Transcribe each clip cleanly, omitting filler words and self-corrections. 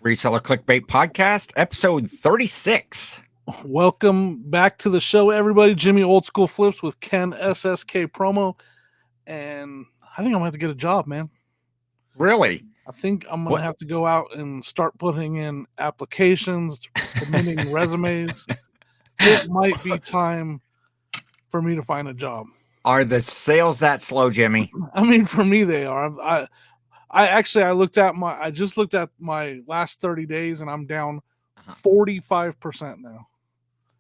Reseller Clickbait Podcast, episode 36. Welcome back to the show, everybody. Jimmy Old School Flips with Ken SSKPromo. And I think I'm going to have to get a job, man. Really? I think I'm going to have to go out and start putting in applications, submitting resumes. It might be time for me to find a job. Are the sales that slow, Jimmy? I mean, for me, they are. I just looked at my last 30 days and I'm down 45% now.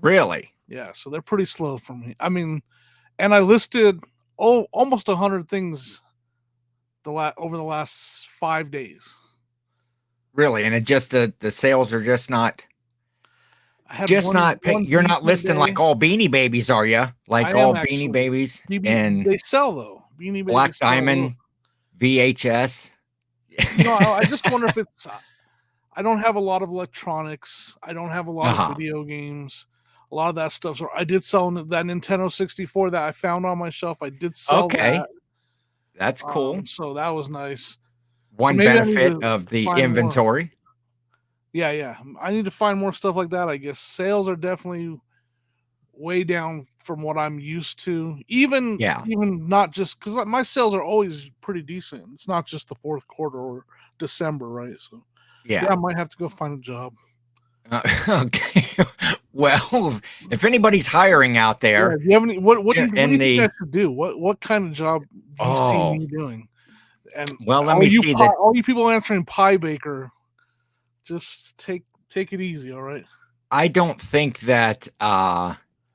Really? Yeah, so they're pretty slow for me. I mean, and I listed almost 100 things over the last 5 days. Really? And it just the sales are just not you're not listing day. like all Beanie Babies, are you? Like all Beanie Babies and they sell though. Beanie Babies, Black Diamond, VHS. I just wonder if it's I don't have a lot of electronics. I don't have a lot of video games. A lot of that stuff. So I did sell that Nintendo 64 that I found on my shelf. I did sell that. That's cool. So that was nice. One benefit of the inventory. Yeah. I need to find more stuff like that, I guess. Sales are definitely way down from what I'm used to. Even not just because my sales are always pretty decent. It's not just the fourth quarter or December, right? So yeah, I might have to go find a job. Okay. Well, if anybody's hiring out there, do you have any? What do you think I should do? What kind of job do you see me doing? And let me see that. All you people answering pie baker, just take it easy, all right? I don't think that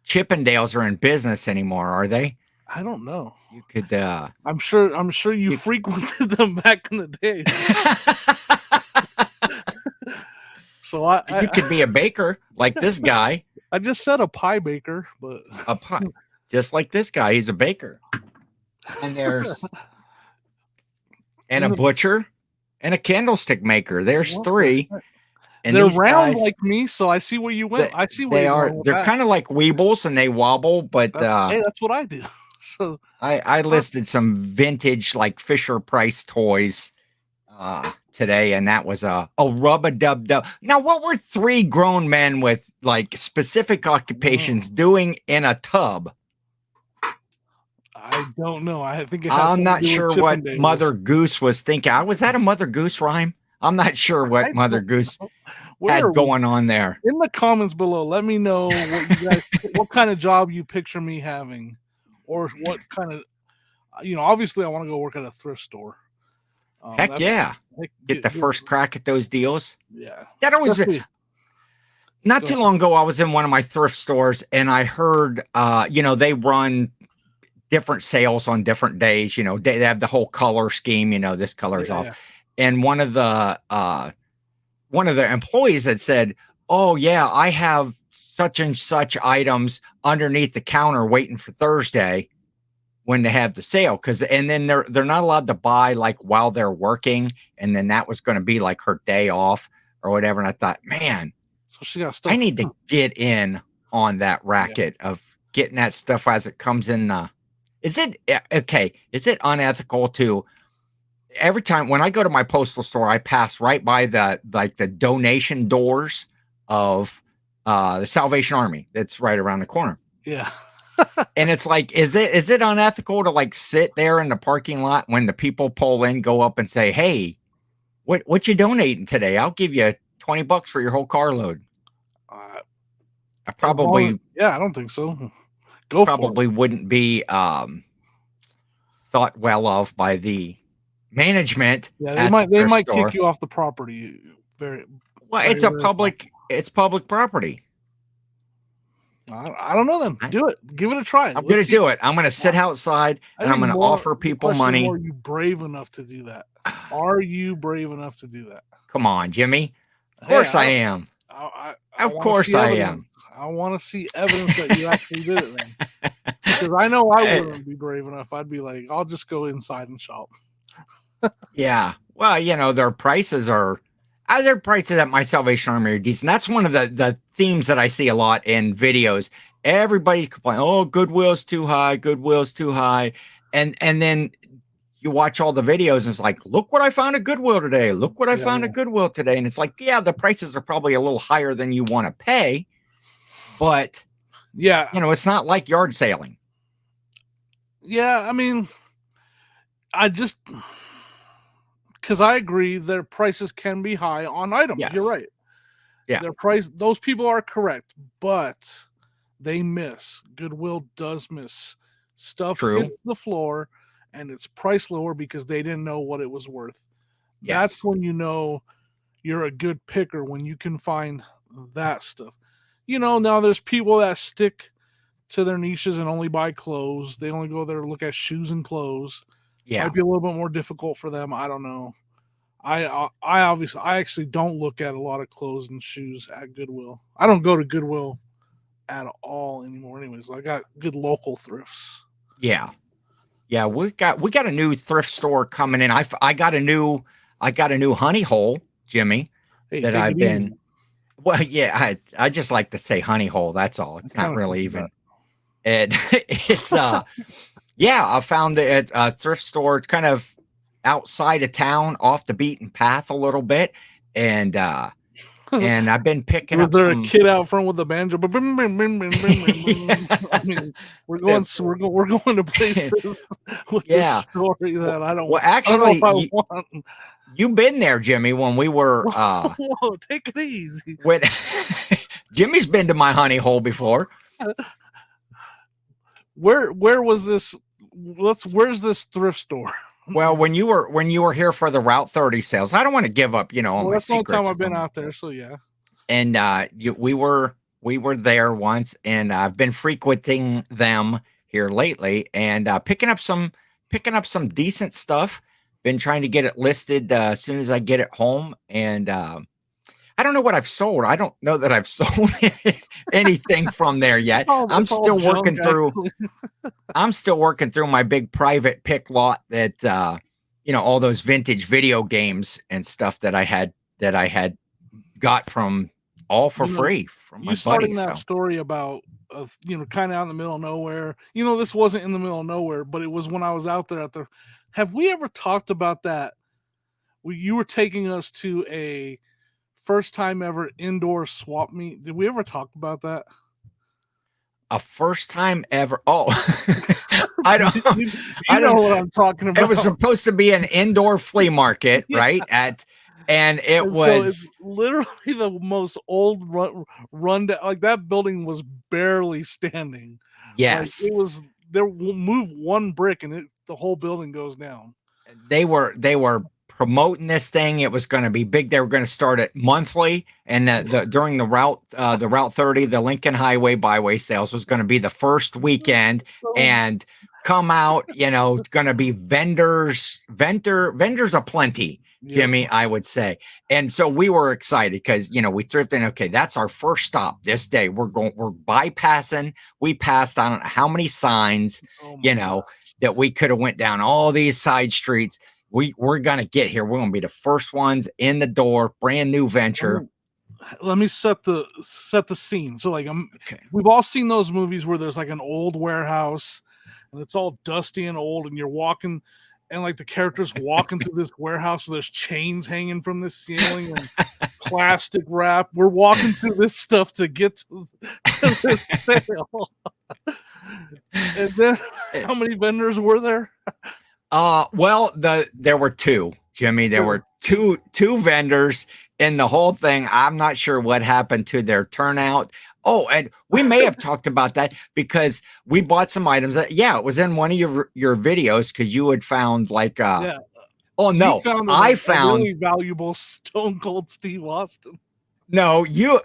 Chippendales are in business anymore, are they? I don't know. You could. I'm sure you frequented them back in the day. So you could be a baker like this guy. I just said a pie baker, but a pie, just like this guy. He's a baker, and there's a butcher and a candlestick maker. There's three, and they're round like me. So I see where you went. I see where they are. They're kind of like Weebles, and they wobble. But hey, that's what I do. So I listed some vintage like Fisher Price toys today, and that was a rub-a-dub-dub. Now, what were three grown men with like specific occupations doing in a tub? I don't know. I think I'm not sure what Mother Goose was thinking. Was that a Mother Goose rhyme? I'm not sure what Mother Goose had going on there. In the comments below, let me know what kind of job you picture me having, or what kind of, obviously I want to go work at a thrift store. Heck yeah. Get the first crack at those deals. Yeah. That was not too long ago. I was in one of my thrift stores and I heard, they run different sales on different days. They have the whole color scheme, this color's off. Yeah. And one of the employees had said, "Oh yeah, I have such and such items underneath the counter waiting for Thursday when they have the sale." And then they're not allowed to buy like while they're working. And then that was going to be like her day off or whatever. And I thought, man, so she got stuff. I need to get in on that racket of getting that stuff as it comes in. Is it unethical to every time when I go to my postal store, I pass right by the donation doors of the Salvation Army that's right around the corner. Yeah. And it's like, is it unethical to like sit there in the parking lot when the people pull in, go up and say, "Hey, what you donating today? I'll give you $20 for your whole carload." I probably, I don't think so. Probably wouldn't be thought well of by the management. Yeah, they might kick you off the property. It's public property. I don't know then. Do it. Give it a try. I'm going to do it. I'm going to sit outside and I'm going to offer people money. Are you brave enough to do that? Are you brave enough to do that? Come on, Jimmy. Of course I am. Of course I am. I want to see evidence that you actually did it then. Because I know I wouldn't be brave enough. I'd be like, I'll just go inside and shop. Yeah. Well, their prices are... Their prices at my Salvation Army are decent. That's one of the themes that I see a lot in videos. Everybody's complaining, "Oh, Goodwill's too high. Goodwill's too high," and then you watch all the videos and it's like, look what I found at Goodwill today. Look what I found at Goodwill today. And it's like, yeah, the prices are probably a little higher than you want to pay, but yeah, you know, it's not like yard sailing. Yeah, I mean, I just because I agree their prices can be high on items. Yes. You're right. Yeah. Their price, those people are correct, but they miss. Goodwill does miss. Stuff hits the floor and it's priced lower because they didn't know what it was worth. Yes. That's when you know you're a good picker, when you can find that stuff. You know, now there's people that stick to their niches and only buy clothes. They only go there to look at shoes and clothes. Yeah. Might be a little bit more difficult for them. I don't know. I actually don't look at a lot of clothes and shoes at Goodwill. I don't go to Goodwill at all anymore. Anyways, I got good local thrifts. Yeah, yeah, we got a new thrift store coming in. I got a new honey hole, Jimmy, that I've been. Easy. Well, yeah, I just like to say honey hole. That's all. It's not really even. It's yeah, I found it at a thrift store. It's kind of outside of town, off the beaten path a little bit, and I've been picking up. Was there a kid out front with a banjo? I mean, we're going to places with this story that I don't. Well, actually, I don't know if I want. You've been there, Jimmy, when we were. Whoa, take it easy. When Jimmy's been to my honey hole before. Where was this? Where's this thrift store? Well, when you were here for the Route 30 sales, I don't want to give up, all my secrets. That's the time I've been out there, so yeah. And we were there once, and I've been frequenting them here lately, and picking up some decent stuff. Been trying to get it listed as soon as I get it home, and I don't know what I've sold. I don't know that I've sold anything from there yet. I'm still working through. I'm still working through my big private pick lot that all those vintage video games and stuff that I had got from all for free from my buddy. Starting that story about kind of out in the middle of nowhere. This wasn't in the middle of nowhere, but it was when I was out there at the. Have we ever talked about that? You were taking us to a first time ever indoor swap meet. Did we ever talk about that? A first time ever. Oh, I don't. I know what I'm talking about. It was supposed to be an indoor flea market, right? And it was literally the most old run down. Like that building was barely standing. Yes, like it was. There move one brick and the whole building goes down. They were promoting this thing. It was going to be big. They were going to start it monthly, and during the Route 30, the Lincoln Highway byway sales was going to be the first weekend, and come out. Going to be vendors aplenty. Jimmy, I would say. And so we were excited because, we thrifted. Okay, that's our first stop this day. We're bypassing. We passed, I don't know how many signs, that we could have went down all these side streets. We're going to get here. We're going to be the first ones in the door, brand new venture. Let me set the scene. So we've all seen those movies where there's like an old warehouse and it's all dusty and old and you're walking and like the characters walking through this warehouse where there's chains hanging from the ceiling and plastic wrap. We're walking through this stuff to get to this sale. And then how many vendors were there? Well, there were two, Jimmy. There were two vendors in the whole thing. I'm not sure what happened to their turnout. Oh, and we may have talked about that because we bought some items that, it was in one of your videos because you had found like, oh no, I found a really valuable Stone Cold Steve Austin. No, you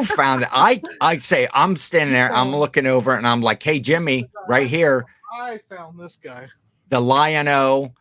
found it. I say I'm standing there, I'm looking over, and I'm like, hey, Jimmy, right here. I found this guy. The Lion-O,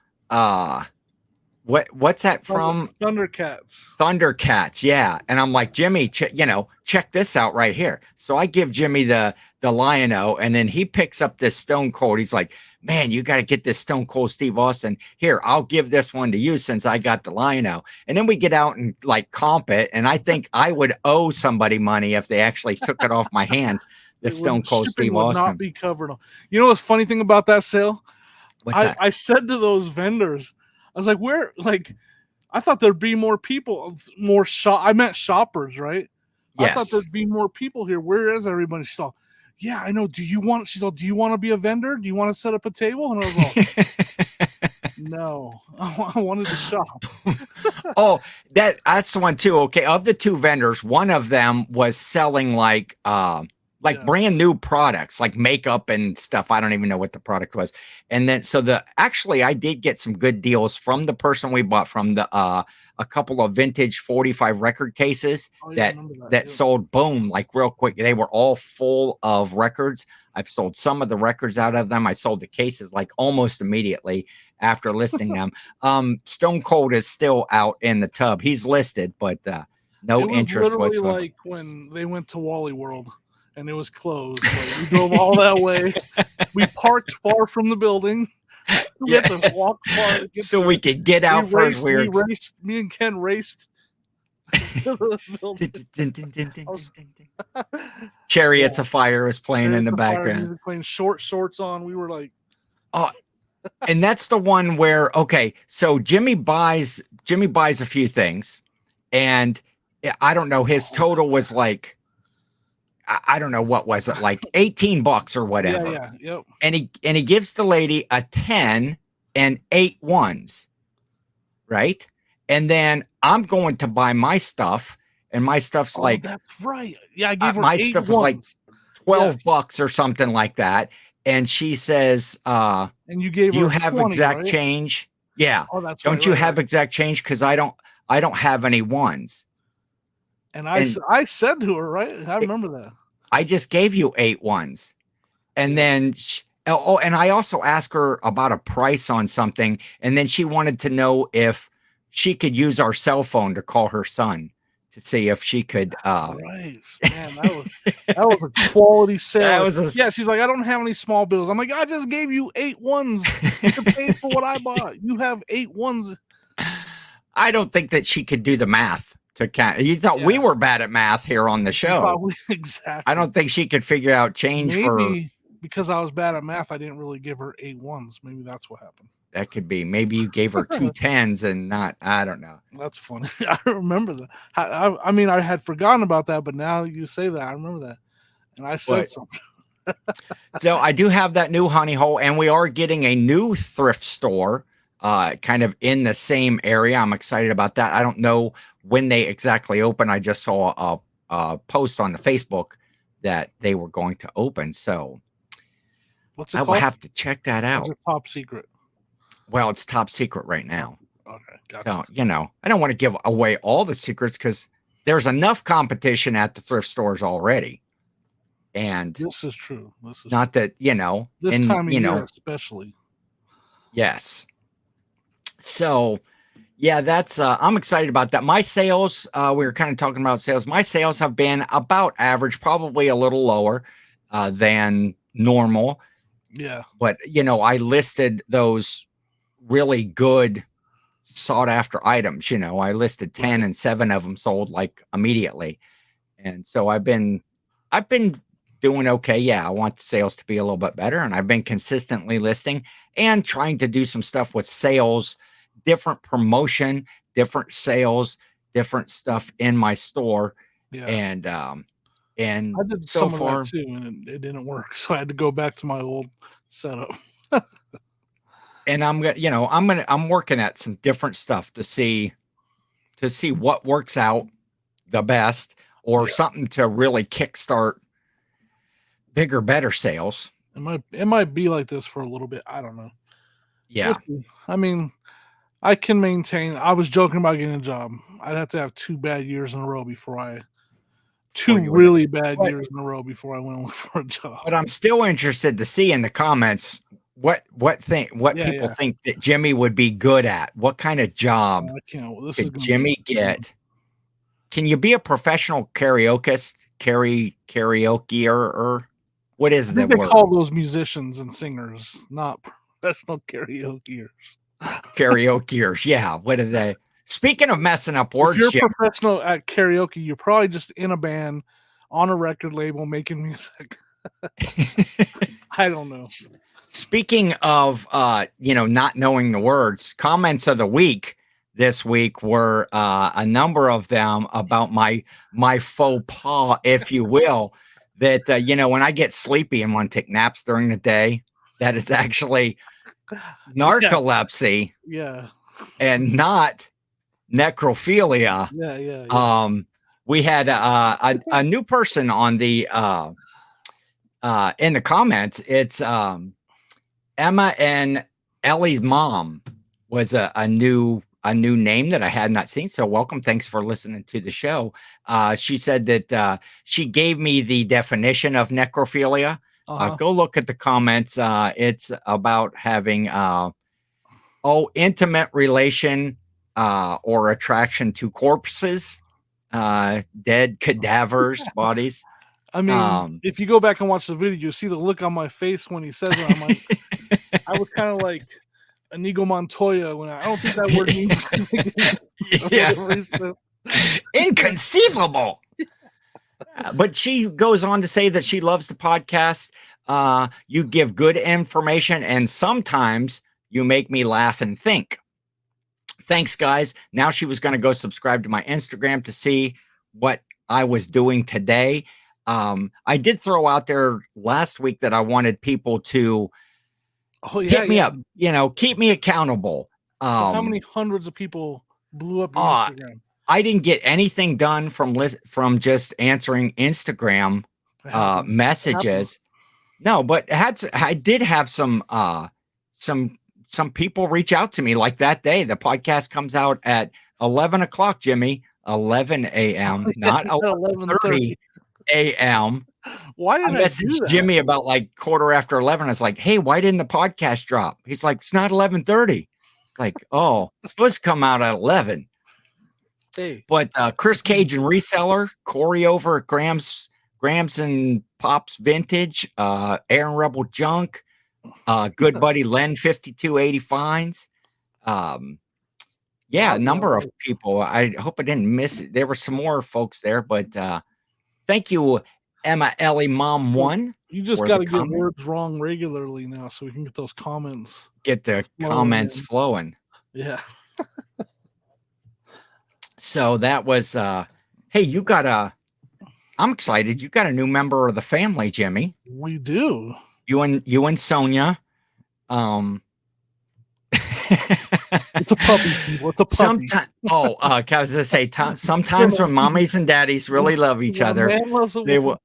what's that from? Thundercats, yeah. And I'm like, Jimmy, check this out right here. So I give Jimmy the Lion-O, and then he picks up this Stone Cold. He's like, man, you got to get this Stone Cold Steve Austin. Here, I'll give this one to you since I got the Lion-O. And then we get out and like comp it, and I think I would owe somebody money if they actually took it off my hands. The Stone Cold Steve Austin would not be covered. You know what's funny thing about that sale? What's that? I said to those vendors, I was like, where, like, I thought there'd be more people, more I meant shoppers, right? I thought Yes. there'd be more people here. Where is everybody? She's all, yeah, I know. She's all, do you want to be a vendor? Do you want to set up a table? And I was all, no, I wanted to shop. Oh, that's the one too. Okay, of the two vendors, one of them was selling like brand new products, like makeup and stuff. I don't even know what the product was. And then actually I did get some good deals from the person we bought from, the a couple of vintage 45 record cases that sold, boom, like real quick. They were all full of records. I've sold some of the records out of them. I sold the cases like almost immediately after listing them. Stone Cold is still out in the tub. He's listed, but no interest whatsoever. It was literally like when they went to Wally World and it was closed. Like, we drove all that way. We parked far from the building. We had to walk far to get so we could get out first. We raced. Me and Ken raced. Chariots of Fire was playing in the background. Music playing, short shorts on. We were like, oh, and that's the one where, okay, so Jimmy buys a few things, and I don't know, his total was like, I don't know, what was it, like $18 or whatever. Yeah, yep. And he gives the lady a 10 and 8 ones, right? And then I'm going to buy my stuff, and my stuff's like, that's right. Yeah, I gave her my 8 stuff was like $12 or something like that. And she says, and you gave her, you have 20, exact right? change? Yeah. Oh, that's don't you have exact change? Because I don't have any ones. And I said to her, right? I remember that. I just gave you 8 ones. And then and I also asked her about a price on something, and then she wanted to know if she could use our cell phone to call her son to see if she could. Right, man, that was a quality sale. Yeah, she's like, I don't have any small bills. I'm like, I just gave you 8 ones to pay for what I bought. You have 8 ones. I don't think that she could do the math to count. You thought we were bad at math here on the show. Probably, exactly. I don't think she could figure out change. Maybe because I was bad at math, I didn't really give her 8 ones. Maybe that's what happened. That could be. Maybe you gave her 2 10s and not. I don't know. That's funny. I remember that. I mean, I had forgotten about that, but now you say that, I remember that, and I said something. So I do have that new honey hole, and we are getting a new thrift store, kind of in the same area. I'm excited about that. I don't know when they exactly open. I just saw a post on the Facebook that they were going to open. So what's it called? I will have to check that out. It's top secret. Well, it's top secret right now. Okay, gotcha. So, I don't want to give away all the secrets because there's enough competition at the thrift stores already. And this is true. This is not that, this time of year especially. Yes. So, yeah, that's I'm excited about that. My sales, we were kind of talking about sales. My sales have been about average, probably a little lower than normal. Yeah. But, I listed those really good sought after items. I listed 10 and 7 of them sold like immediately. And so I've been doing okay. Yeah, I want the sales to be a little bit better, and I've been consistently listing and trying to do some stuff with sales, different promotion, different sales, different stuff in my store. Yeah. And I did so some far of that too, and it didn't work. So I had to go back to my old setup. And I'm working at some different stuff to see what works out the best, or something to really kickstart bigger, better sales. It might be like this for a little bit. I don't know. Yeah. I mean, I can maintain. I was joking about getting a job. I'd have to have 2 bad years in a row before really bad years in a row before I went and look for a job. But I'm still interested to see in the comments what people think that Jimmy would be good at. What kind of job could Jimmy get? Can you be a professional karaokeist? Karaokeer, or what is that word? They call those musicians and singers, not professional karaokeers. Karaokeers, yeah. What are they? Speaking of messing up words, if you're professional at karaoke, you're probably just in a band, on a record label, making music. I don't know. Speaking of, not knowing the words, comments of the week this week were a number of them about my faux pas, if you will. That when I get sleepy and want to take naps during the day, that is actually narcolepsy, yeah, and not necrophilia. yeah. We had a new person on the in the comments. It's Emma and Ellie's mom was a new name that I had not seen. So welcome. Thanks for listening to the show. She said that she gave me the definition of necrophilia. Go look at the comments. It's about having intimate relation or attraction to corpses, dead cadavers, bodies. I mean, if you go back and watch the video, you see the look on my face when he says it. I'm like, I was kind of like Inigo Montoya when I don't think that word means. Inconceivable. But she goes on to say that she loves the podcast. You give good information, and sometimes you make me laugh and think. Thanks, guys. Now she was going to go subscribe to my Instagram to see what I was doing today. I did throw out there last week that I wanted people to hit me up, keep me accountable. So how many hundreds of people blew up your Instagram? I didn't get anything done from just answering Instagram messages. No, but I did have some people reach out to me like that day. The podcast comes out at 11 o'clock, Jimmy, 11 a.m., not 11:30 a.m. Why did I messaged Jimmy about like 11:15? I was like, hey, why didn't the podcast drop? He's like, it's not 11:30. It's like, oh, it's supposed to come out at 11. Hey. But Chris Cage and Reseller, Corey over at Grams and Pops Vintage, Aaron Rebel Junk, good buddy Len 5280 Fines. A number of people. I hope I didn't miss it. There were some more folks there, but thank you, Emma Ellie Mom 1. You just got to get words wrong regularly now so we can get those comments. Get the comments flowing. Yeah. So that was hey, you got I'm excited. You got a new member of the family, Jimmy. We do. You and Sonia. It's a puppy, people. It's a puppy. I was gonna say sometimes when mommies and daddies really love each other, they will.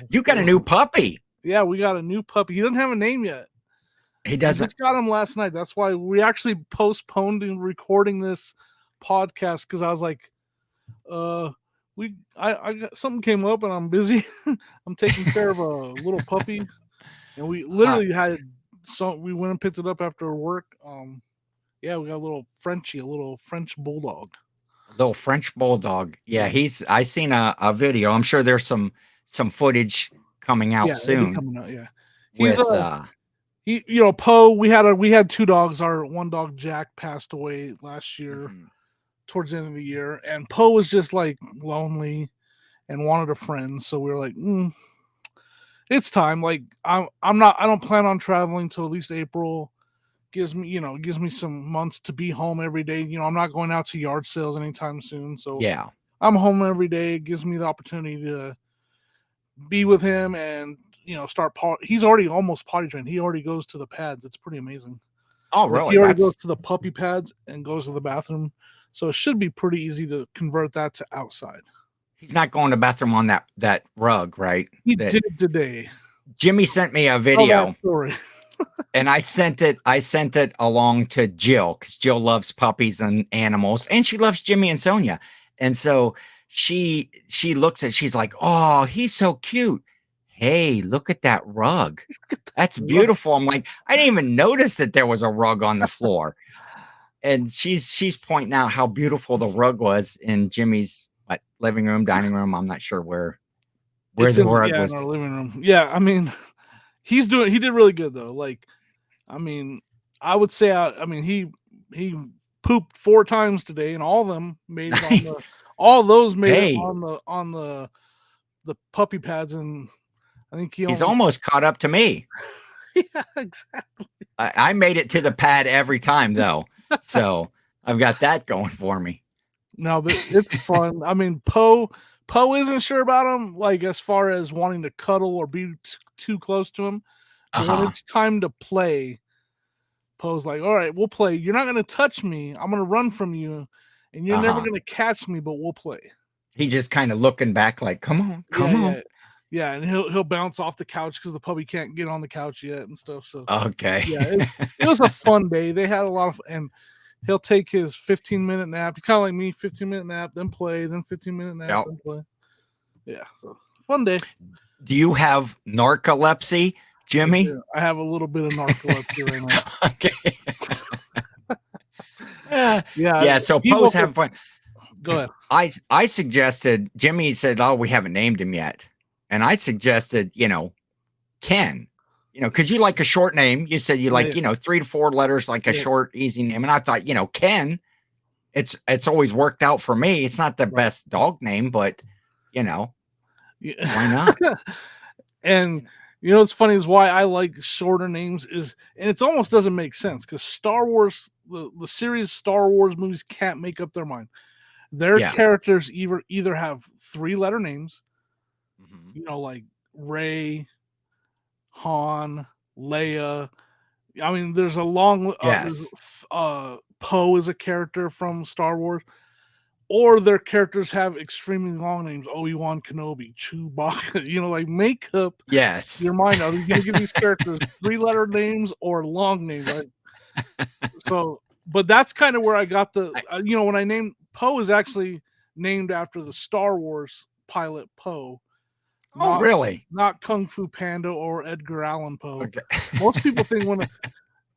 You got a new puppy. Yeah, we got a new puppy. He doesn't have a name yet. He doesn't. We just got him last night. That's why we actually postponed recording this podcast because I was like, I got something came up and I'm busy. I'm taking care of a little puppy, and we literally we went and picked it up after work. We got a little Frenchie, a little French bulldog. A little French bulldog. Yeah, I seen a video. I'm sure there's some footage coming out soon. Coming out, yeah. He's Poe. We had two dogs. Our one dog Jack passed away last year, towards the end of the year, and Poe was just like lonely and wanted a friend. So we were like, it's time. Like I don't plan on traveling till at least April. Gives me some months to be home every day. I'm not going out to yard sales anytime soon. So yeah, I'm home every day. It gives me the opportunity to be with him and start. He's already almost potty trained. He already goes to the pads. It's pretty amazing. Oh, really? He already goes to the puppy pads and goes to the bathroom. So it should be pretty easy to convert that to outside. He's not going to the bathroom on that rug, right? He did today. Jimmy sent me a video. And I sent it along to Jill because Jill loves puppies and animals, and she loves Jimmy and Sonia. And so she looks at, she's like, oh, he's so cute. Hey, look at that rug. That's beautiful. I'm like, I didn't even notice that there was a rug on the floor. And she's pointing out how beautiful the rug was in Jimmy's living room, dining room. I'm not sure where the rug was. In our living room. Yeah, I mean, he did really good though. Like, I mean, I would say, he pooped 4 times today, and all of them made it on the, all those made it on the puppy pads, and I think he's almost caught up to me. Yeah, exactly. I made it to the pad every time though, so I've got that going for me. No, but it's fun. I mean, Poe isn't sure about him, like as far as wanting to cuddle or be too close to him. But when it's time to play, Poe's like, "All right, we'll play. You're not gonna touch me. I'm gonna run from you, and you're never gonna catch me. But we'll play." He just kind of looking back, like, "Come on, come on." Yeah. Yeah, and he'll bounce off the couch because the puppy can't get on the couch yet and stuff. So Okay. yeah, it was a fun day. They had a lot of, and he'll take his 15-minute nap. He kind of like me, 15-minute nap, then play, then 15-minute nap, then play. Yeah, so fun day. Do you have narcolepsy, Jimmy? I have a little bit of narcolepsy right now. Okay. Yeah. So Poe's having fun. Go ahead. I suggested, Jimmy said, "Oh, we haven't named him yet," and I suggested, Ken. Because you like a short name. You said you like, 3 to 4 letters, like a short, easy name. And I thought, Ken, it's always worked out for me. It's not the best dog name, but why not? And what's funny is why I like shorter names and it almost doesn't make sense because Star Wars, the series Star Wars movies can't make up their mind. Their characters either have 3-letter names, like Rey, Han, Leia. I mean, there's a long Poe is a character from Star Wars, or their characters have extremely long names: Obi-Wan Kenobi, Chewbacca. Like make up your mind. Are you going to give these characters 3-letter names or long names? Right? So, but that's kind of where I got the. When I named Poe is actually named after the Star Wars pilot Poe. Really? Not Kung Fu Panda or Edgar Allan Poe. Okay. Most people think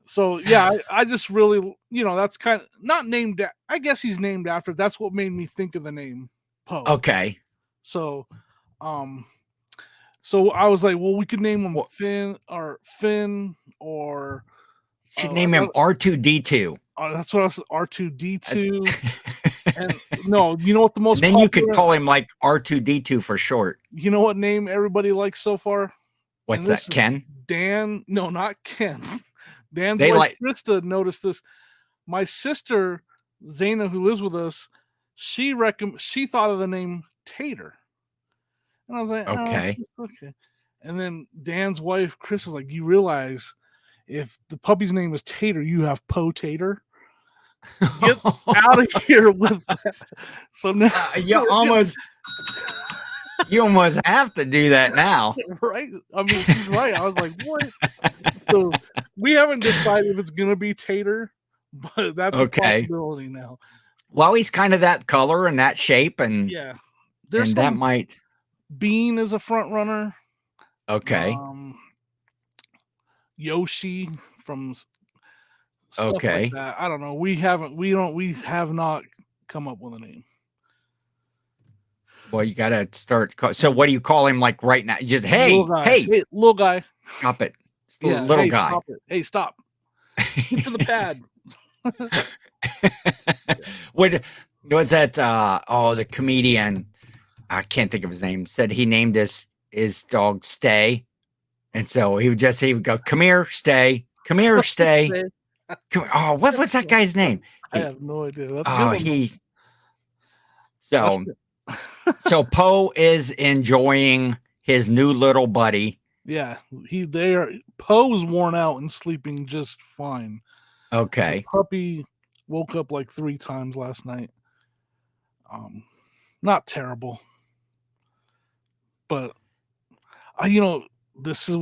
so yeah, I just really, that's kind of not named. I guess he's named after. That's what made me think of the name Poe. Okay. So, so I was like, well, we could name him Finn, or should name him R2D2. That's what I was R2D2. And no, you know what the most then you could call him like R2D2 for short. You know what name everybody likes so far? What's that? Ken? Dan? No, not Ken. Dan's wife Krista noticed this. My sister Zaina, who lives with us, she thought of the name Tater, and I was like, okay. And then Dan's wife Chris was like, "You realize if the puppy's name is Tater, you have Poe Tater." Get out of here with that. So now you almost have to do that now, right? I mean, she's right. I was like, what? So we haven't decided if it's gonna be Tater, but that's a possibility now. Well, he's kind of that color and that shape, and there's that might. Bean is a front runner. Okay. Yoshi from. Stuff like that. I don't know. We have not come up with a name. Well, you got to start. So what do you call him like right now? Just, hey, little guy. Stop it. Little guy. Stop it. Hey, stop. Get to the pad. What was that? The comedian, I can't think of his name, said he named his dog Stay. And so he would go, come here, Stay. Come here, Stay. What was that guy's name? I have no idea. That's good. So Poe is enjoying his new little buddy. Yeah, Poe's worn out and sleeping just fine. Okay. The puppy woke up like 3 times last night. Not terrible, but this is.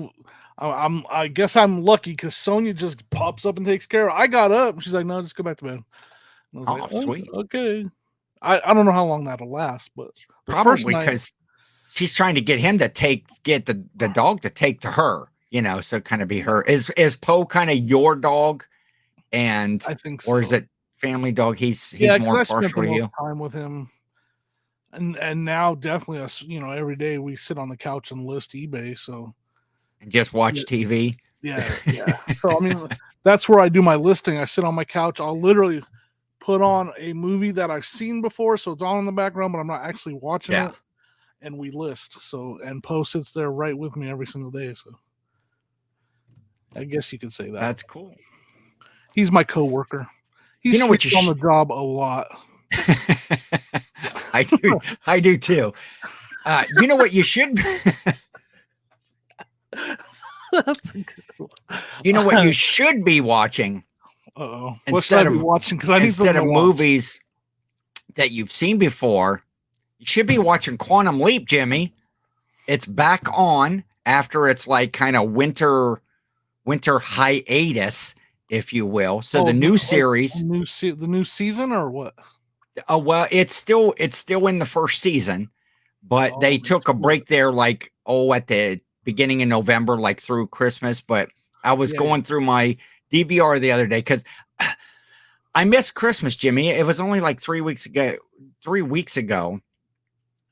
I guess I'm lucky because Sonia just pops up and takes care of it. I got up and she's like, "No, just go back to bed." I was like, sweet. Okay. I don't know how long that'll last, but probably because she's trying to get him to get the dog to take to her, so kind of be her. Is Poe kind of your dog? And I think so. Or is it family dog? He's more partial to you. Time with him. And now definitely us, every day we sit on the couch and list eBay, so. And just watch TV. Yeah. So I mean, that's where I do my listing. I sit on my couch. I'll literally put on a movie that I've seen before, so it's on in the background, but I'm not actually watching it. and we list. So, and Poe sits there right with me every single day. So, I guess you could say that. That's cool. He's my coworker. He sleeps on the job a lot. I do too. You know what you should. You know what you should be watching. Instead of watching, because I need instead of movies that you've seen before, you should be watching Quantum Leap, Jimmy. It's back on after it's like kind of winter hiatus, if you will. So the new series, the new season, or what? Oh well, it's still in the first season, but they took a break there, like at the beginning of November, like through Christmas. But I was going through my DVR the other day because I missed Christmas, Jimmy. It was only like 3 weeks ago,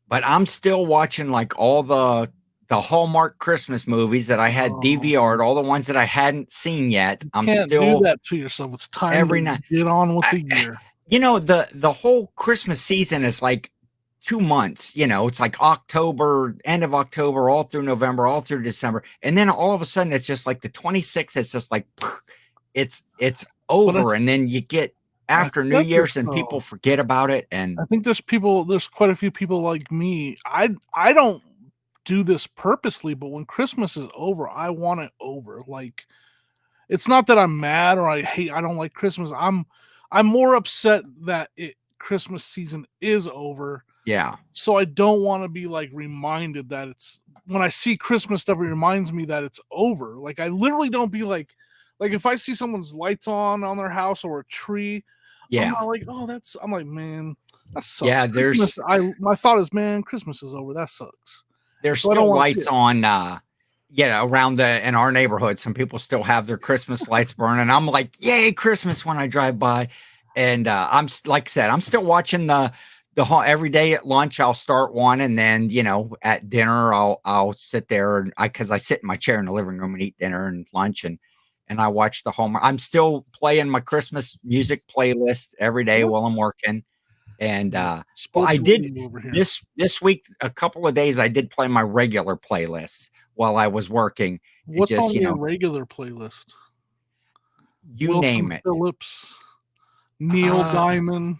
but I'm still watching like all the Hallmark Christmas movies that I had DVR'd, all the ones that I hadn't seen yet. You can't do that to yourself. It's time every night. Get on with the year. You know, the whole Christmas season is like 2 months. You know, it's like October, end of October, all through November, all through December, and then all of a sudden it's just like the 26th. It's just like it's over, and then you get after New Year's and people forget about it. And I think there's quite a few people like me. I don't do this purposely, but when Christmas is over, I want it over. Like, it's not that I'm mad or I don't like Christmas. I'm more upset that Christmas season is over. Yeah. So I don't want to be like reminded that when I see Christmas stuff, it reminds me that it's over. Like, I literally don't be like if I see someone's lights on their house or a tree, I'm not like, I'm like, man, that sucks. Yeah, my thought is, man, Christmas is over. That sucks. There's still lights on, around in our neighborhood. Some people still have their Christmas lights burning. I'm like, yay, Christmas when I drive by. And I'm like I said, I'm still watching the every day at lunch. I'll start one, and then at dinner I'll sit there because I sit in my chair in the living room and eat dinner and lunch, and I watch the Hallmark. I'm still playing my Christmas music playlist every day while I'm working. And I did this week, a couple of days, I did play my regular playlists while I was working. What's on your regular playlist? You Wilson name it. Phillips, Neil Diamond.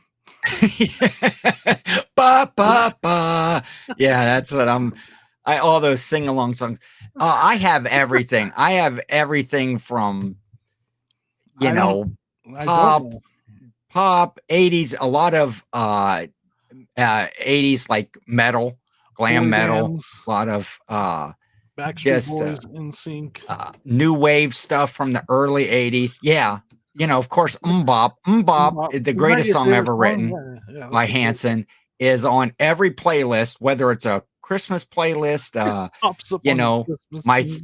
Ba, ba, ba. Yeah, that's what all those sing-along songs. I have everything. I have everything from, pop, 80s, a lot of 80s like metal, glam metal, a lot of Backstreet Boys, NSYNC, new wave stuff from the early 80s. Yeah, of course, Mbop, the greatest song ever written by Hanson, is on every playlist, whether it's a Christmas playlist,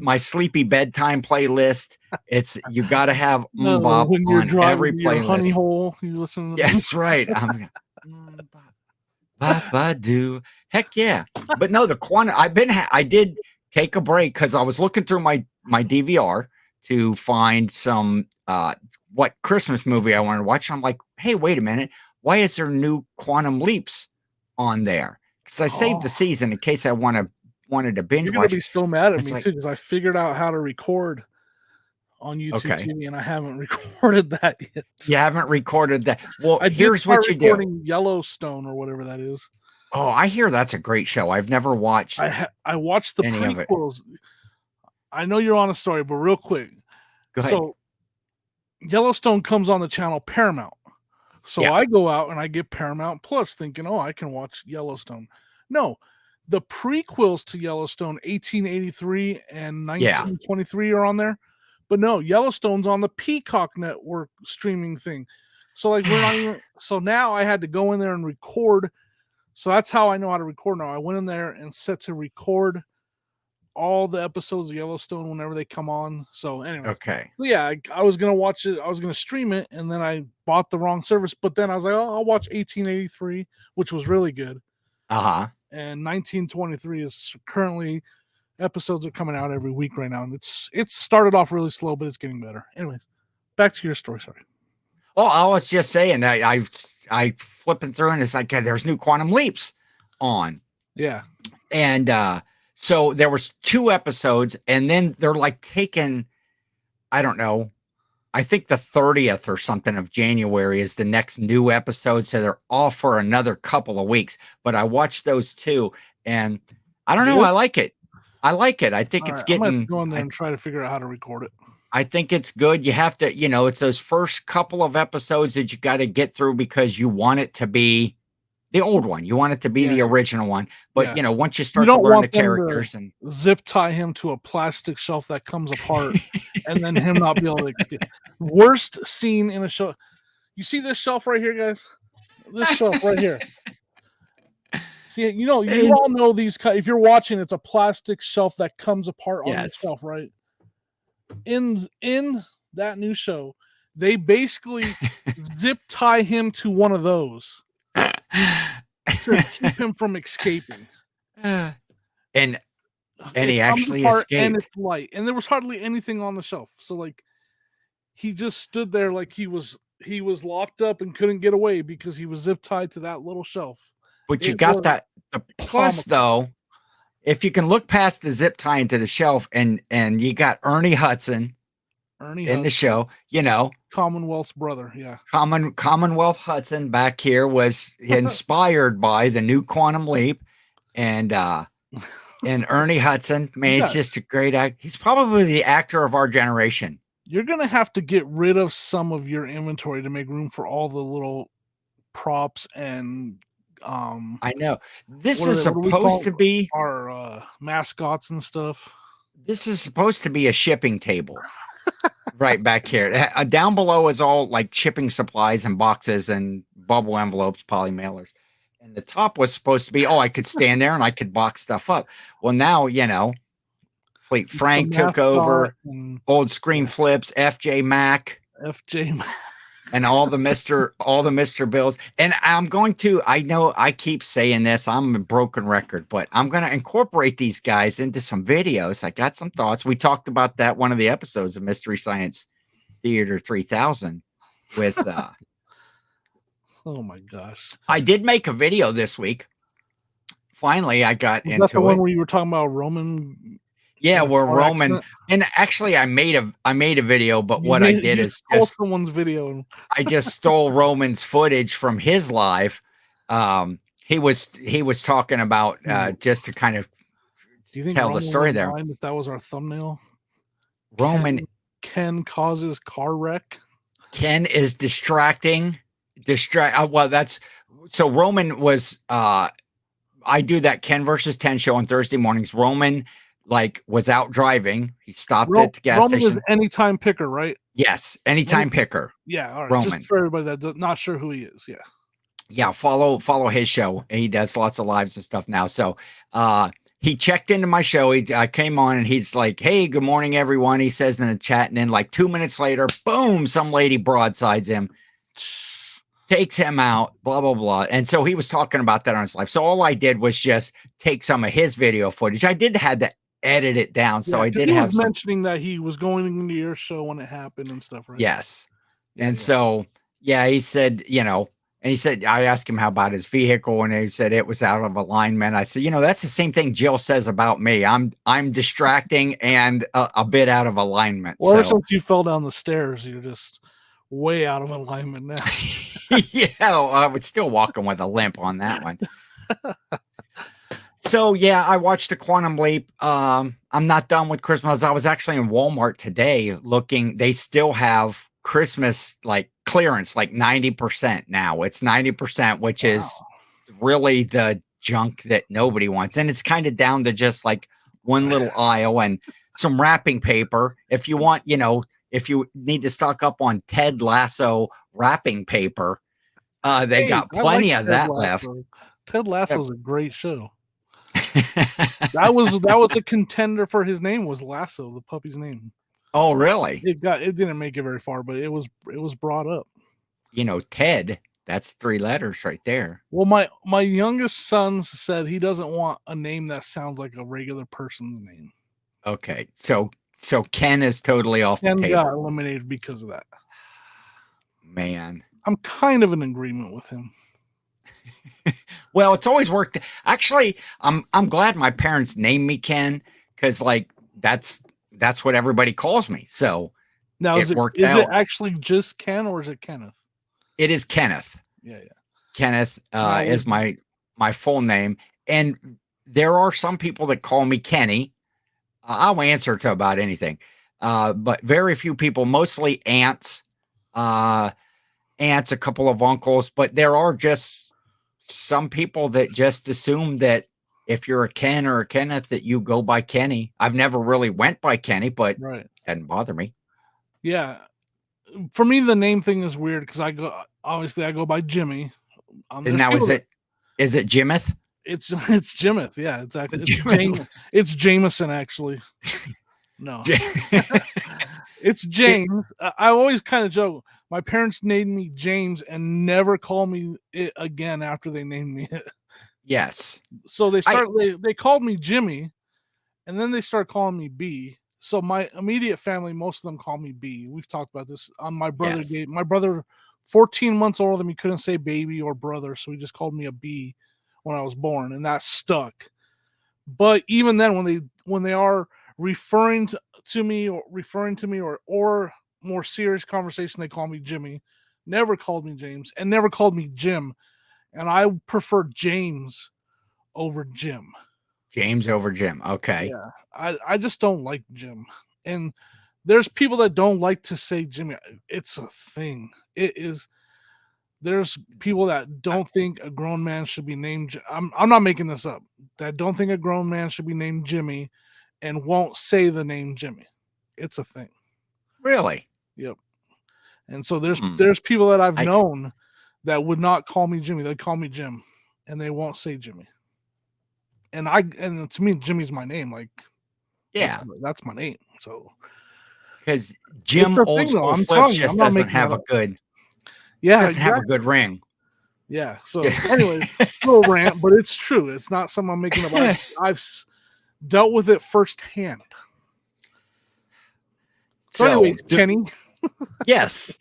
my sleepy bedtime playlist. It's you got to have Mbop on every playlist. Honey hole, you listen. Yes, right. Ba-ba-doo. Heck yeah. But no, the quantity. I did take a break because I was looking through my DVR to find some what Christmas movie I wanted to watch. And I'm like, hey, wait a minute, why is there new Quantum Leaps on there? Because I saved the season in case I wanted to binge watch. You're gonna be still mad at me too, because I figured out how to record on YouTube TV, and I haven't recorded that yet. You haven't recorded that. Well, here's what you do. Yellowstone or whatever that is. Oh, I hear that's a great show. I've never watched. I watched the prequels. I know you're on a story, but real quick. Go ahead. So Yellowstone comes on the channel Paramount. So I go out and I get Paramount Plus thinking, I can watch Yellowstone. No, the prequels to Yellowstone, 1883 and 1923 are on there. But no, Yellowstone's on the Peacock Network streaming thing. So like we're not even, so now I had to go in there and record. So that's how I know how to record now. I went in there and set to record all the episodes of Yellowstone whenever they come on. So anyway. Okay. Yeah, I was going to watch it. I was going to stream it, and then I bought the wrong service. But then I was like, I'll watch 1883, which was really good. Uh-huh. And 1923 is currently, episodes are coming out every week right now. And it's started off really slow, but it's getting better. Anyways, back to your story. Sorry. Oh, I was just saying that I flipping through and it's like, there's new Quantum Leaps on. Yeah. And so there was 2 episodes, and then they're like taking, I don't know, I think the 30th or something of January is the next new episode. So they're off for another couple of weeks. But I watched those 2, and I don't know. Good? I like it. I like it. I think All it's right, I'm gonna have to getting. go in there and try to figure out how to record it. I think it's good. You have to, it's those first couple of episodes that you got to get through because you want it to be the old one. You want it to be the original one. But once you You start to don't learn the want them characters to and zip tie him to a plastic shelf that comes apart and then him not be able to escape. Worst scene in a show. You see this shelf right here, guys? This shelf right here. See, you all know these. If you're watching, it's a plastic shelf that comes apart on the shelf, right? In that new show, they basically zip tie him to one of those to keep him from escaping. And he actually escaped. And it's light, and there was hardly anything on the shelf. So like, he just stood there like he was locked up and couldn't get away because he was zip tied to that little shelf. But you got that. The plus, though, if you can look past the zip tying to the shelf, and you got Ernie Hudson in the show, Commonwealth's brother, yeah. Commonwealth Hudson back here was inspired by the new Quantum Leap, and Ernie Hudson, man, it's just a great act. He's probably the actor of our generation. You're gonna have to get rid of some of your inventory to make room for all the little props and I know this is supposed to be our mascots and stuff. This is supposed to be a shipping table. Right back here. Down below is all like shipping supplies and boxes and bubble envelopes, poly mailers. And the top was supposed to be, I could stand there and I could box stuff up. Well, now, Fleet Frank took over, old screen flips, FJ Mac. And all the Mr. Bills. And I know I keep saying this, I'm a broken record, but I'm going to incorporate these guys into some videos. I got some thoughts. We talked about that one of the episodes of Mystery Science Theater 3000 with oh my gosh. I did make a video this week. Finally, I got into the one where you were talking about Roman. Yeah, where Roman and actually I made a video, but what I did is just someone's video. I just stole Roman's footage from his live. He was talking about just to kind of tell the story there. If that was our thumbnail, Roman Ken causes car wreck. Ken is distracting. Well, that's so Roman was. I do that Ken versus 10 show on Thursday mornings. Roman was out driving. He stopped at the gas station. Roman is anytime picker, right? Yes, anytime picker. Yeah, all right. Roman. Just for everybody that's not sure who he is. Yeah. Yeah, follow his show. He does lots of lives and stuff now. So he checked into my show. I came on and he's like, "Hey, good morning, everyone." He says in the chat, and then 2 minutes later, boom, some lady broadsides him, takes him out, blah, blah, blah. And so he was talking about that on his live. So all I did was just take some of his video footage. I did have to edit it down. So I did have mentioning that he was going into your show when it happened and stuff, right? Yes. And so, he said, and he said, I asked him how about his vehicle, and he said it was out of alignment. I said, that's the same thing Jill says about me. I'm distracting and a bit out of alignment. Well, since you fell down the stairs, you're just way out of alignment now. I was still walking with a limp on that one. So I watched the Quantum Leap. I'm not done with Christmas. I was actually in Walmart today looking. They still have Christmas clearance 90% now. It's 90%, which is really the junk that nobody wants. And it's kind of down to just one little aisle and some wrapping paper. If you want, if you need to stock up on Ted Lasso wrapping paper, they got plenty of that left. Ted Lasso's a great show. that was a contender for his name was Lasso, the puppy's name. Oh, really? It didn't make it very far, but it was brought up. Ted, that's 3 letters right there. Well, my youngest son said he doesn't want a name that sounds like a regular person's name. Okay, so Ken is totally off the table. Ken got eliminated because of that. Man, I'm kind of in agreement with him. Well, it's always worked. Actually, I'm glad my parents named me Ken because like that's what everybody calls me. So Now, it worked is it out. actually just Ken or is it Kenneth? It is Kenneth. Yeah, yeah. Kenneth Now, is my full name, and there are some people that call me Kenny. I'll answer to about anything, but very few people. Mostly aunts, uh, aunts, a couple of uncles, but there are just some people that just assume that if you're a Ken or a Kenneth that you go by Kenny. I've never really went by Kenny, but right. it doesn't bother me. Yeah. For me, the name thing is weird because I go by Jimmy. And There's now people that is it Jimeth? it's Jimeth. Yeah, exactly. It's Jimeth. It's Jameson actually. No, it's it, James. I always kind of joke. My parents named me James and never call me it again after they named me it. yes. So I they called me Jimmy, and then they start calling me B. So my immediate family, most of them call me B. We've talked about this. yes. My brother, 14 months older than me, couldn't say baby or brother, so he just called me a B when I was born, and that stuck. But even then, when they are to me or more serious conversation, they call me Jimmy. Never called me James, and never called me Jim. And I prefer James over Jim. James over Jim. Okay. Yeah, I just don't like Jim. And there's people that don't like to say Jimmy. It's a thing. It is. There's people that Uh, don't think a grown man should be named. I'm not making this up. That don't think a grown man should be named Jimmy, and won't say the name Jimmy. It's a thing. Really? Yep. And so Hmm. there's people that I've I known that would not call me Jimmy. They call me Jim, and they won't say Jimmy. And to me, Jimmy's my name. Like yeah. that's my name. So Because it's Jim a Old thing, though. School I'm Flips telling you, I'm just not doesn't making that have a up. good Yeah, doesn't have a exactly. good ring. Yeah. So, Just anyways, little rant, but it's true. It's not something I'm making up. I've dealt with it firsthand. So, so anyways, Kenny. yes.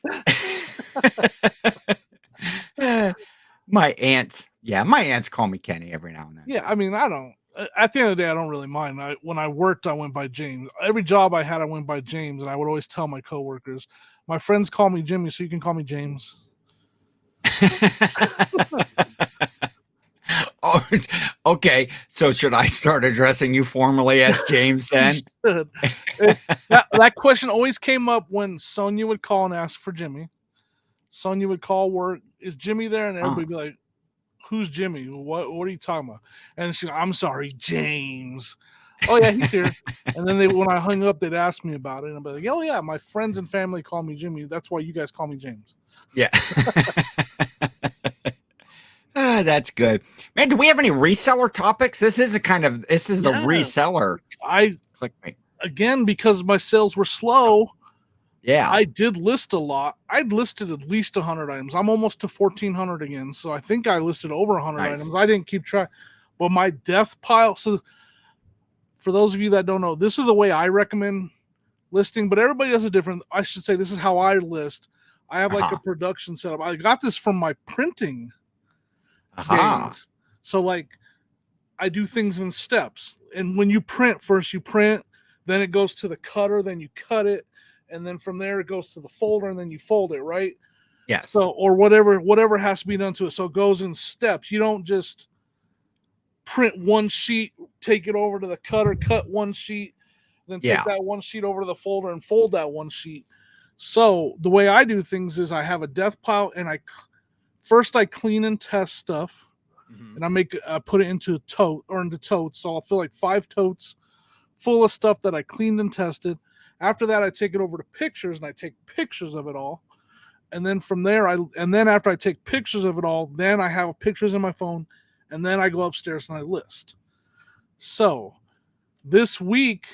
My aunts call me Kenny every now and then. Yeah, I mean, I don't. At the end of the day, I don't really mind. When I worked, I went by James. Every job I had, I went by James, and I would always tell my coworkers, "My friends call me Jimmy, so you can call me James." Oh, okay. So should I start addressing you formally as James You then? should. That question always came up when Sonia would call and ask for Jimmy. Sonia would call work, "Is Jimmy there?" And Oh. everybody would be like, "Who's Jimmy? What are you talking about?" And she, "I'm sorry, James." "Oh yeah, he's here." And then when I hung up, they'd ask me about it, and I'd be like, "Oh yeah, my friends and family call me Jimmy. That's why you guys call me James." Yeah. That's good. Man, do we have any reseller topics? This is the Yeah, reseller. I Click me. again because my sales were slow. Yeah. I did list a lot. I'd listed at least 100 items. I'm almost to 1,400 again, so I think I listed over 100 items. Nice. I didn't keep track, but my death pile. So for those of you that don't know, this is the way I recommend listing, but everybody does a different. I should say this is how I list. I have like a Uh-huh. production setup. I got this from my printing Uh-huh. days. So like I do things in steps. And when you print, first you print, then it goes to the cutter, then you cut it, and then from there it goes to the folder and then you fold it, right? Yes. So or whatever has to be done to it. So it goes in steps. You don't just print one sheet, take it over to the cutter, cut one sheet, then take Yeah. that one sheet over to the folder and fold that one sheet. So the way I do things is I have a death pile and I clean and test stuff Mhm. and I put it into a tote or into totes. So I'll fill like 5 totes full of stuff that I cleaned and tested. After that, I take it over to pictures and I take pictures of it all. And then from there, after I take pictures of it all, then I have pictures in my phone, and then I go upstairs and I list. So this week,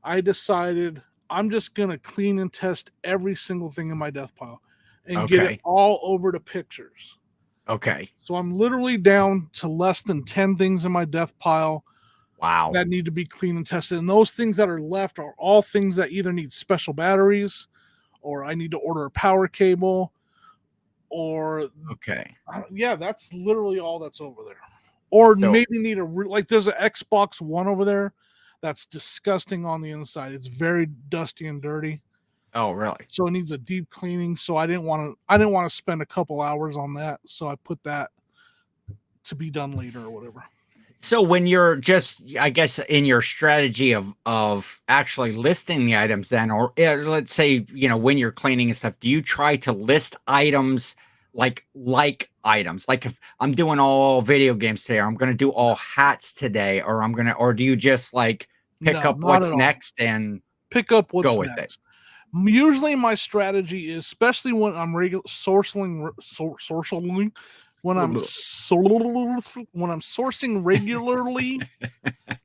I decided I'm just gonna clean and test every single thing in my death pile and get it Okay. all over to pictures. Okay. So I'm literally down to less than 10 things in my death pile Wow. that need to be cleaned and tested. And those things that are left are all things that either need special batteries or I need to order a power cable or Okay. yeah, that's literally all that's over there. or So maybe need like there's an Xbox One over there that's disgusting on the inside. It's very dusty and dirty. oh, really? So it needs a deep cleaning. So I didn't want to spend a couple hours on that. So I put that to be done later or whatever. So when you're just, I guess, in your strategy of actually listing the items, then, or let's say, when you're cleaning and stuff, do you try to list items like items? Like if I'm doing all video games today, or I'm going to do all hats today, or do you just like pick No, up not what's at all. next and Pick up go what's with it? next. Usually my strategy is, especially when I'm sourcing when I'm sourcing regularly,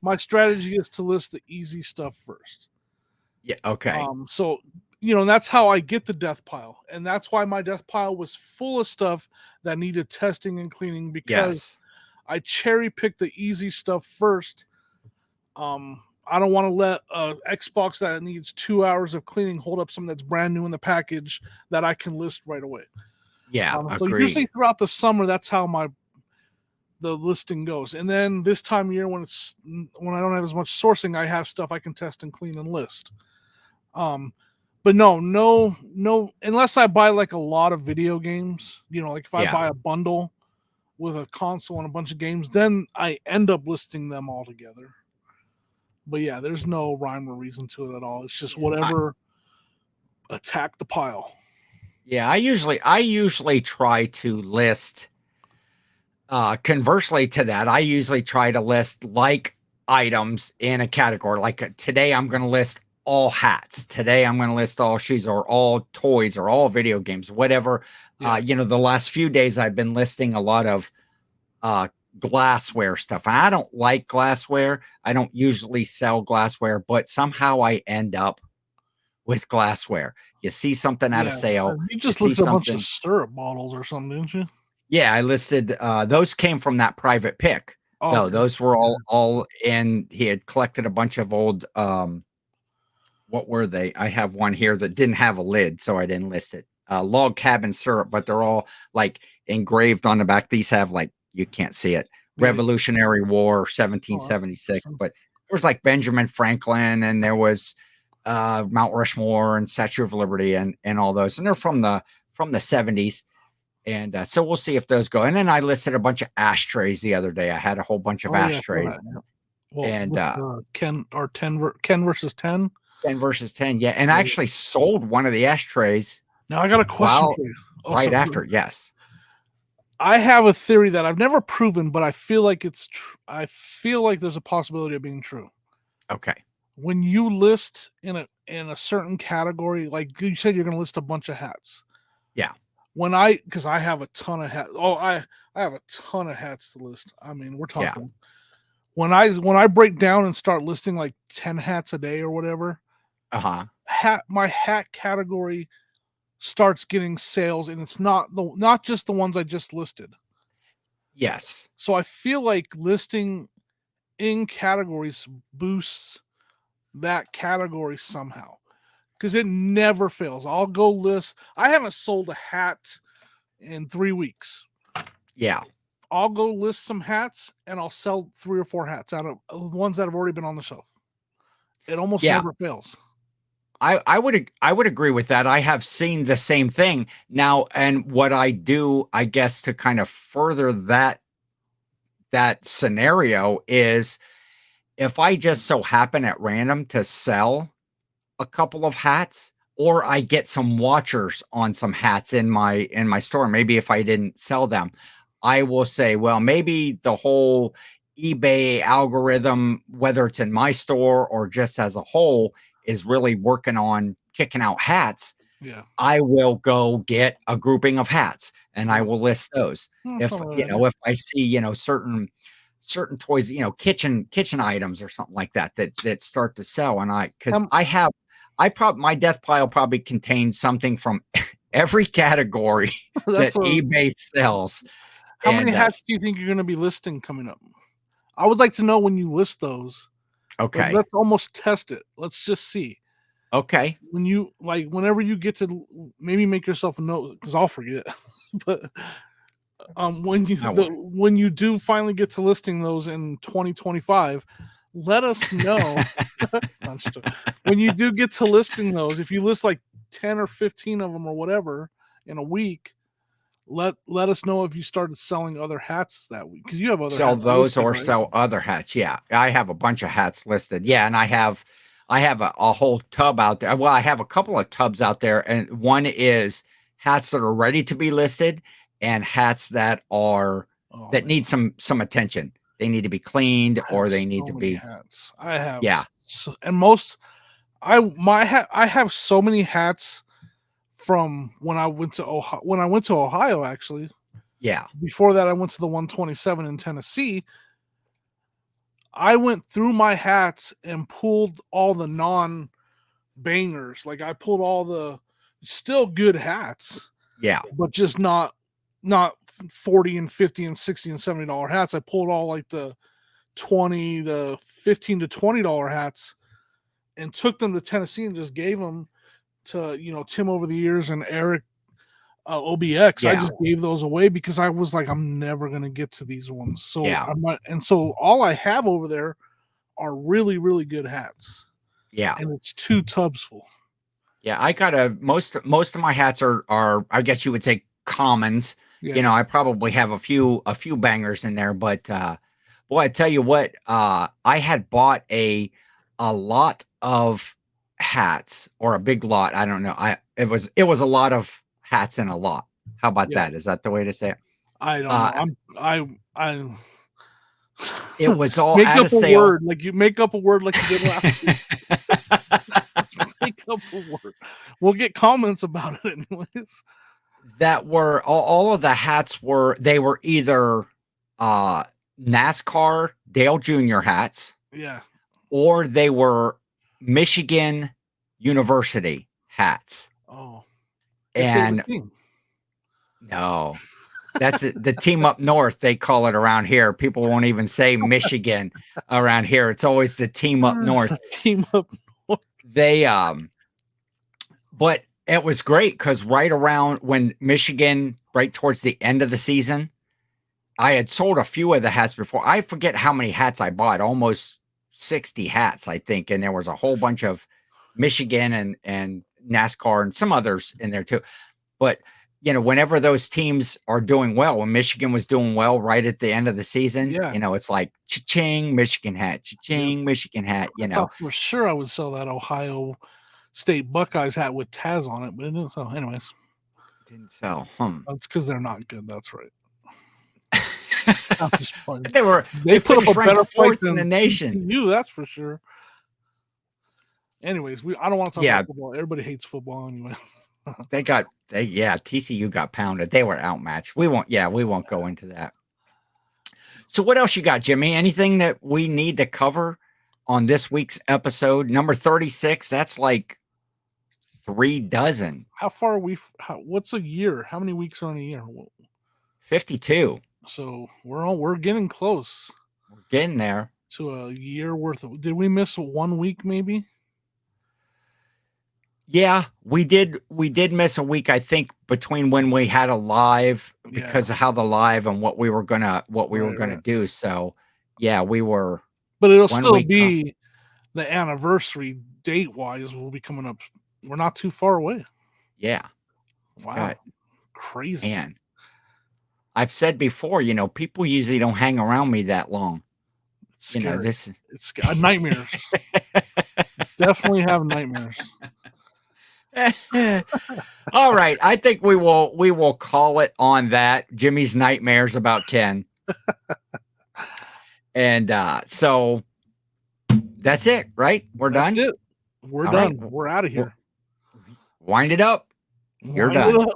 my strategy is to list the easy stuff first. Yeah. Okay. So and that's how I get the death pile, and that's why my death pile was full of stuff that needed testing and cleaning, because Yes. I cherry picked the easy stuff first. I don't want to let a Xbox that needs 2 hours of cleaning hold up something that's brand new in the package that I can list right away. Yeah. So usually Agreed. throughout the summer, that's how the listing goes. And then this time of year, when I don't have as much sourcing, I have stuff I can test and clean and list. But no, unless I buy like a lot of video games, like if I Yeah. buy a bundle with a console and a bunch of games, then I end up listing them all together. But yeah, there's no rhyme or reason to it at all. It's just I, whatever attack the pile. yeah. I usually try to list. Conversely to that, I usually try to list like items in a category. Like today, I'm going to list all hats. Today, I'm going to list all shoes or all toys or all video games, whatever. Yeah. The last few days, I've been listing a lot of uh, glassware stuff. And I don't like glassware. I don't usually sell glassware, but somehow I end up with glassware. You see something at a Yeah. sale, You you just see listed a bunch of something. syrup bottles or something, didn't you? Yeah, I listed those came from that private pick. Oh, Though okay. those were Yeah. all in he had collected a bunch of old what were they? I have one here that didn't have a lid, so I didn't list it. Log cabin syrup, but they're all like engraved on the back. These have like you can't see it. Yeah. Revolutionary War Oh, that's 1776, but there was like Benjamin Franklin and there was Mount Rushmore and Statue of Liberty and all those. And they're from the 70s. And so we'll see if those go. And then I listed a bunch of ashtrays the other day. I had a whole bunch of oh yeah, I saw ashtrays. that. Yeah. Well, And with Ken versus 10. 10 versus 10. Yeah. And I Yeah. actually sold one of the ashtrays Now I got a question while for you. right Also, after. Yes. I have a theory that I've never proven, but I feel like it's true. I feel like there's a possibility of being true. Okay. When you list in a certain category, like you said, you're going to list a bunch of hats. Yeah. Because I have a ton of hats. Oh, I have a ton of hats to list. I mean, we're Yeah. talking when I break down and start listing like 10 hats a day or whatever, Uh-huh. my hat category starts getting sales, and it's not just the ones I just listed. Yes. So I feel like listing in categories boosts that category somehow, because it never fails. I'll go list. I haven't sold a hat in 3 weeks. Yeah. I'll go list some hats and I'll sell 3 or 4 hats out of the ones that have already been on the shelf. It almost Yeah. never fails. I would agree with that. I have seen the same thing now, and what I do, I guess, to kind of further that scenario is if I just so happen at random to sell a couple of hats, or I get some watchers on some hats in my store, maybe if I didn't sell them, I will say, well, maybe the whole eBay algorithm, whether it's in my store or just as a whole, is really working on kicking out hats. Yeah. I will go get a grouping of hats and I Yeah. will list those. That's If not a bad idea. if I see, certain toys, kitchen items or something like that start to sell, and because Um, my death pile probably contains something from every category that's that what. eBay sells. How many And hats do you think you're going to be listing coming up? I would like to know when you list those. Like, okay, let's almost test it. Let's just see. okay, Whenever you get to maybe make yourself a note, because I'll forget. But When you do finally get to listing those in 2025, let us know. When you do get to listing those, if you list like 10 or 15 of them or whatever in a week, let us know if you started selling other hats that week, because you have other sell hats those listed, or right? sell other hats. Yeah, I have a bunch of hats listed. Yeah, and I have a whole tub out there. Well, I have a couple of tubs out there, and one is hats that are ready to be listed and hats that are that need some attention. They need to be cleaned or they need to be hats. I have yeah. And most I have so many hats from when I went to Ohio actually. Yeah. Before that I went to the 127 in Tennessee. I went through my hats and pulled all the non bangers. Like I pulled all the still good hats. Yeah. But just not 40 and 50 and 60 and $70 hats. I pulled all like the 20 to 15 to $20 hats and took them to Tennessee and just gave them to, Tim over the years and Eric OBX. Yeah. I just gave those away because I was like, I'm never going to get to these ones. So Yeah. so all I have over there are really, really good hats. Yeah. And it's 2 tubs full. Yeah, I got most of my hats are I guess you would say commons. Yeah. I probably have a few bangers in there, but boy, I tell you what, I had bought a lot of hats or a big lot. I don't know. It was a lot of hats in a lot. How about that? Is that the way to say it? I don't know. I It was all make out up of a sale. word like you make up a word like you did last week. Make up a word. We'll get comments about it anyways. That were all of the hats were either NASCAR Dale Jr. hats. Yeah. Or they were Michigan University hats. Oh. And no. That's the team up north, they call it around here. People won't even say Michigan around here. It's always the team up north. Team up north. They but it was great because right around when Michigan, right towards the end of the season, I had sold a few of the hats before. I forget how many hats I bought, almost 60 hats, I think. And there was a whole bunch of Michigan and NASCAR and some others in there too. But, whenever those teams are doing well, when Michigan was doing well right at the end of the season, it's like cha-ching, Michigan hat, cha-ching, Michigan hat, I thought for sure I would sell that Ohio State Buckeyes hat with Taz on it, but it didn't sell. Anyways. Didn't sell. That's because they're not good. That's right. They put up a better fourth in the nation. You, that's for sure. Anyways, I don't want to talk about football. Everybody hates football anyway. TCU got pounded. They were outmatched. We won't go into that. So what else you got, Jimmy? Anything that we need to cover on this week's episode? Number 36, that's like 3 dozen. How far are we? What's a year? How many weeks are in a year? 52. So we're getting close. We're getting there to a year worth of. Did we miss 1 week maybe? Yeah, we did miss a week, I think, between when we had a live because of how the live and what we were gonna do. So yeah, we were. But it'll still be the anniversary date wise will be coming up. We're not too far away. Yeah. Wow. Crazy. Man. I've said before, people usually don't hang around me that long. It's scary. It's nightmares. Definitely have nightmares. All right, I think we will call it on that. Jimmy's nightmares about Ken. And so that's it, right? We're done. That's it. We're done. Right. We're out of here. Wind it up. You're done.